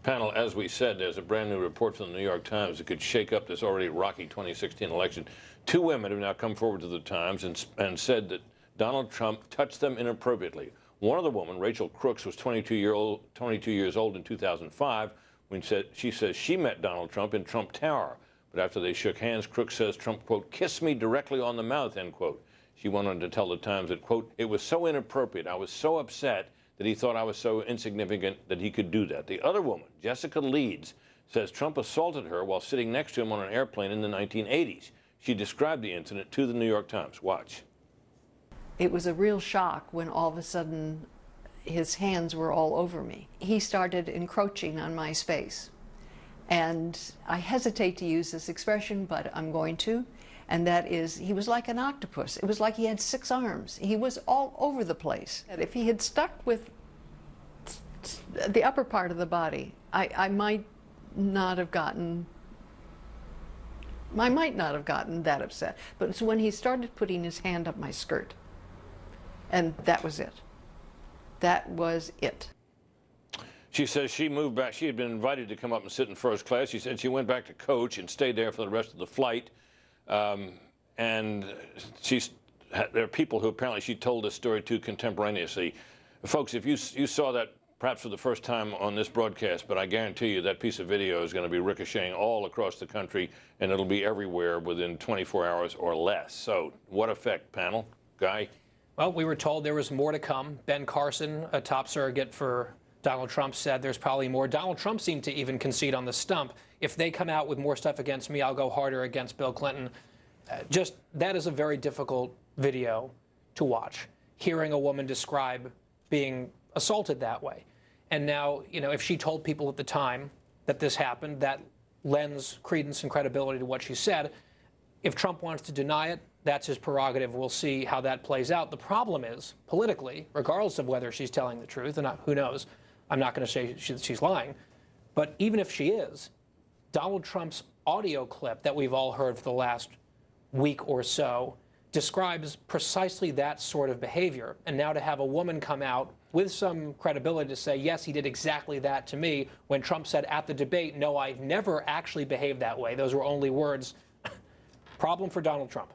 Panel, as we said, there's a brand new report from the New York Times that could shake up this already rocky 2016 election. Two women have now come forward to the Times and said that Donald Trump touched them inappropriately. One of the women, Rachel Cooks, was 22 years old in 2005 when she says she met Donald Trump in Trump Tower. But after they shook hands, Crooks says Trump, quote, kissed me directly on the mouth, end quote. She went on to tell the Times that, quote, it was so inappropriate. I was so upset that he thought I was so insignificant that he could do that. The other woman, Jessica Leeds, says Trump assaulted her while sitting next to him on an airplane in the 1980s. She described the incident to the New York Times. Watch. It was a real shock when all of a sudden his hands were all over me. He started encroaching on my space. And I hesitate to use this expression, but I'm going to. And that is, he was like an octopus. It was like he had 6 arms. He was all over the place. And if he had stuck with the upper part of the body, I might not have gotten that upset. But it's when he started putting his hand up my skirt. And that was it. That was it. She says she moved back. She had been invited to come up and sit in first class. She said she went back to coach and stayed there for the rest of the flight. And there are people who apparently she told this story to contemporaneously. Folks, if you saw that perhaps for the first time on this broadcast, but I guarantee you that piece of video is going to be ricocheting all across the country, and it'll be everywhere within 24 hours or less. So what effect, panel? Guy? Well, we were told there was more to come. Ben Carson, a top surrogate for Donald Trump, said there's probably more. Donald Trump seemed to even concede on the stump. If they come out with more stuff against me, I'll go harder against Bill Clinton. That is a very difficult video to watch, hearing a woman describe being assaulted that way. And now, if she told people at the time that this happened, that lends credence and credibility to what she said. If Trump wants to deny it, that's his prerogative. We'll see how that plays out. The problem is, politically, regardless of whether she's telling the truth, and who knows, I'm not going to say she's lying, but even if she is, Donald Trump's audio clip that we've all heard for the last week or so describes precisely that sort of behavior. And now to have a woman come out with some credibility to say, yes, he did exactly that to me, when Trump said at the debate, no, I've never actually behaved that way. Those were only words. Problem for Donald Trump.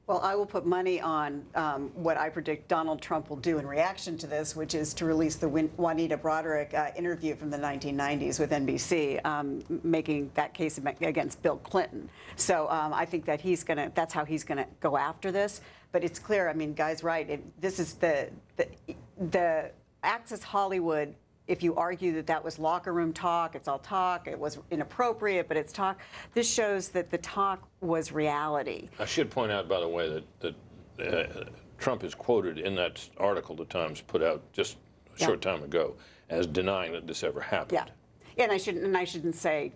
Well, I will put money on what I predict Donald Trump will do in reaction to this, which is to release the Juanita Broderick interview from the 1990s with NBC, making that case against Bill Clinton. So I think that that's how he's gonna go after this. But it's clear, I mean, Guy's right. This is the Access Hollywood. If you argue that that was locker room talk, it's all talk, it was inappropriate, but it's talk. This shows that the talk was reality. I should point out, by the way, that Trump is quoted in that article the Times put out just a short time ago as denying that this ever happened. Yeah, and I shouldn't say,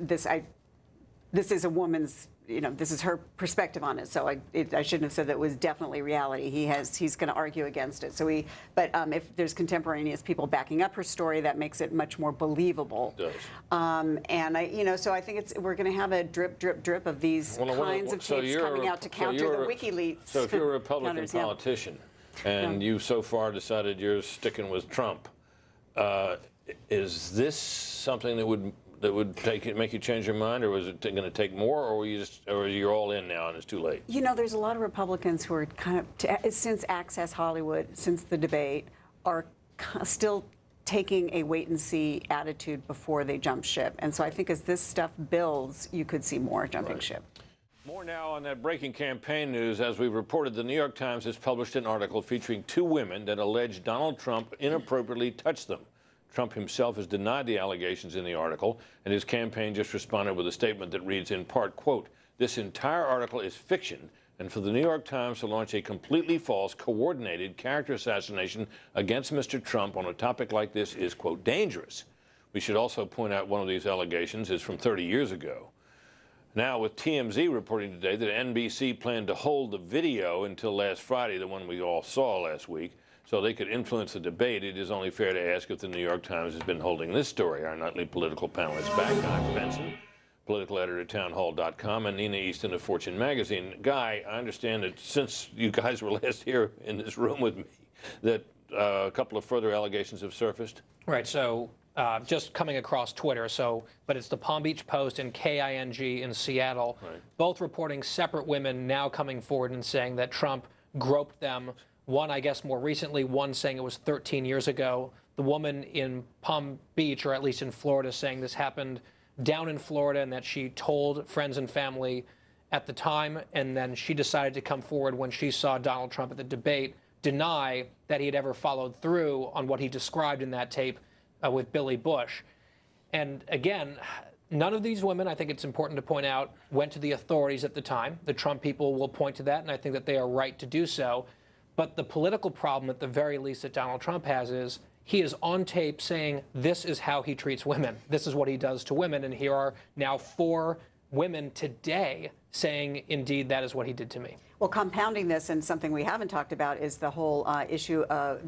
this is a woman's, this is her perspective on it. So I shouldn't have said that it was definitely reality. He's going to argue against it. But if there's contemporaneous people backing up her story, that makes it much more believable. It does. And so I think we're going to have a drip, drip, drip of these kinds of tapes coming out to counter the WikiLeaks. So if you're a Republican politician and you've so far decided you're sticking with Trump, is this something that would make you change your mind, or was it going to take more, or you're all in now and it's too late? There's a lot of Republicans who are kind of, since Access Hollywood, since the debate, are still taking a wait-and-see attitude before they jump ship. And so I think as this stuff builds, you could see more jumping ship. More now on that breaking campaign news. As we reported, the New York Times has published an article featuring 2 women that allege Donald Trump inappropriately touched them. Trump himself has denied the allegations in the article, and his campaign just responded with a statement that reads in part, quote, this entire article is fiction, and for the New York Times to launch a completely false, coordinated character assassination against Mr. Trump on a topic like this is, quote, dangerous. We should also point out one of these allegations is from 30 years ago. Now, with TMZ reporting today that NBC planned to hold the video until last Friday, the one we all saw last week, so they could influence the debate, it is only fair to ask if the New York Times has been holding this story. Our nightly political panel is back. I'm Benson, political editor at townhall.com, and Nina Easton of Fortune magazine. Guy, I understand that since you guys were last here in this room with me, that a couple of further allegations have surfaced? Right. So just coming across Twitter. But it's the Palm Beach Post and KING in Seattle, both reporting separate women now coming forward and saying that Trump groped them. One, I guess, more recently, one saying it was 13 years ago. The woman in Palm Beach, or at least in Florida, saying this happened down in Florida and that she told friends and family at the time, and then she decided to come forward when she saw Donald Trump at the debate deny that he had ever followed through on what he described in that tape with Billy Bush. And again, none of these women, I think it's important to point out, went to the authorities at the time. The Trump people will point to that, and I think that they are right to do so. But the political problem, at the very least, that Donald Trump has is he is on tape saying this is how he treats women. This is what he does to women. And here are now 4 women today saying, indeed, that is what he did to me. Well, compounding this, and something we haven't talked about, is the whole issue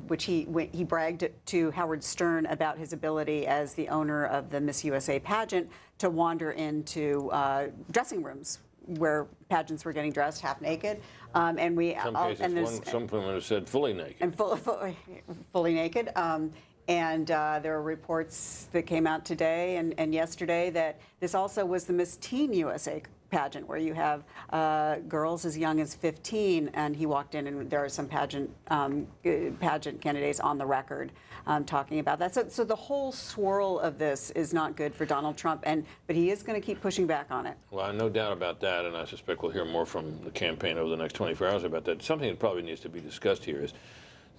which he bragged to Howard Stern about his ability as the owner of the Miss USA pageant to wander into dressing rooms where pageants were getting dressed half naked, and we Some cases, some women have said fully naked. And fully naked. And there are reports that came out today and yesterday that this also was the Miss Teen USA pageant, where you have girls as young as 15, and he walked in, and there are some pageant candidates on the record talking about that. So the whole swirl of this is not good for Donald Trump, but he is going to keep pushing back on it. Well, no doubt about that, and I suspect we'll hear more from the campaign over the next 24 hours about that. Something that probably needs to be discussed here is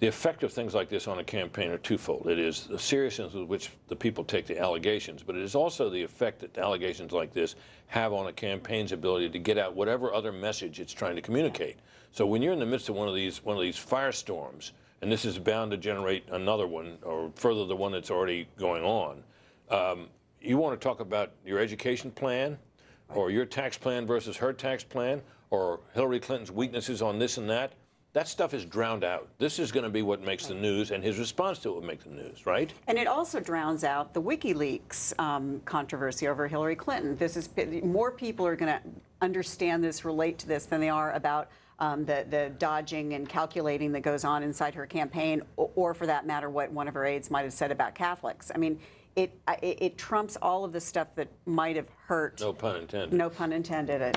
the effect of things like this on a campaign are twofold. It is the seriousness with which the people take the allegations, but it is also the effect that allegations like this have on a campaign's ability to get out whatever other message it's trying to communicate. So when you're in the midst of one of these firestorms, and this is bound to generate another one or further the one that's already going on, you want to talk about your education plan, or your tax plan versus her tax plan, or Hillary Clinton's weaknesses on this and that. That stuff is drowned out. This is going to be what makes the news, and his response to it will make the news, right? And it also drowns out the WikiLeaks controversy over Hillary Clinton. More people are going to understand this, relate to this, than they are about the dodging and calculating that goes on inside her campaign, or for that matter, what one of her aides might have said about Catholics. I mean, it trumps all of the stuff that might have hurt. No pun intended. No pun intended.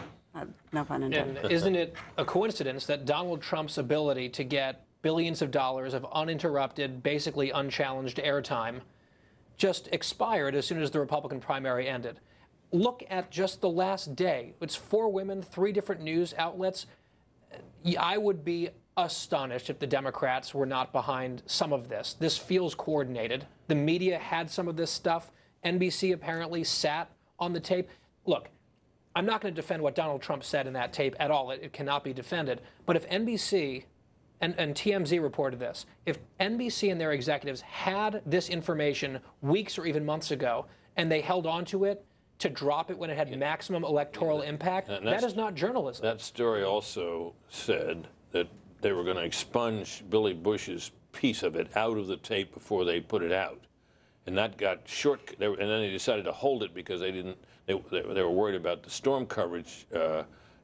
No pun intended. And isn't it a coincidence that Donald Trump's ability to get billions of dollars of uninterrupted, basically unchallenged airtime just expired as soon as the Republican primary ended? Look at just the last day. It's 4 women, 3 different news outlets. I would be astonished if the Democrats were not behind some of this. This feels coordinated. The media had some of this stuff. NBC apparently sat on the tape. Look, I'm not going to defend what Donald Trump said in that tape at all. It cannot be defended. But if NBC and TMZ reported this, if NBC and their executives had this information weeks or even months ago, and they held on to it to drop it when it had maximum electoral impact, that is not journalism. That story also said that they were going to expunge Billy Bush's piece of it out of the tape before they put it out. And that got and then they decided to hold it because they were worried about the storm coverage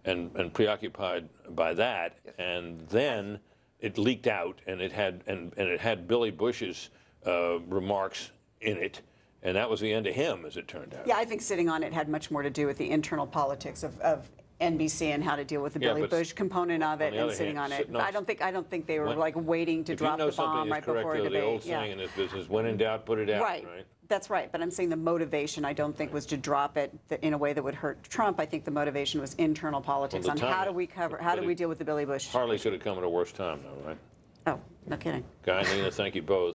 and preoccupied by that. And then it leaked out, and it had Billy Bush's remarks in it, and that was the end of him, as it turned out. Yeah, I think sitting on it had much more to do with the internal politics of NBC and how to deal with the Billy Bush component of it, and sitting on it. I don't think they were like waiting to drop the bomb right before a debate. The old saying in this business, when in doubt, put it out. Right. That's right. But I'm saying the motivation, I don't think, was to drop it in a way that would hurt Trump. I think the motivation was internal politics on how do we deal with the Billy Bush. Hardly should have come at a worse time, though, right? Oh, no kidding. Guy and Nina, thank you both.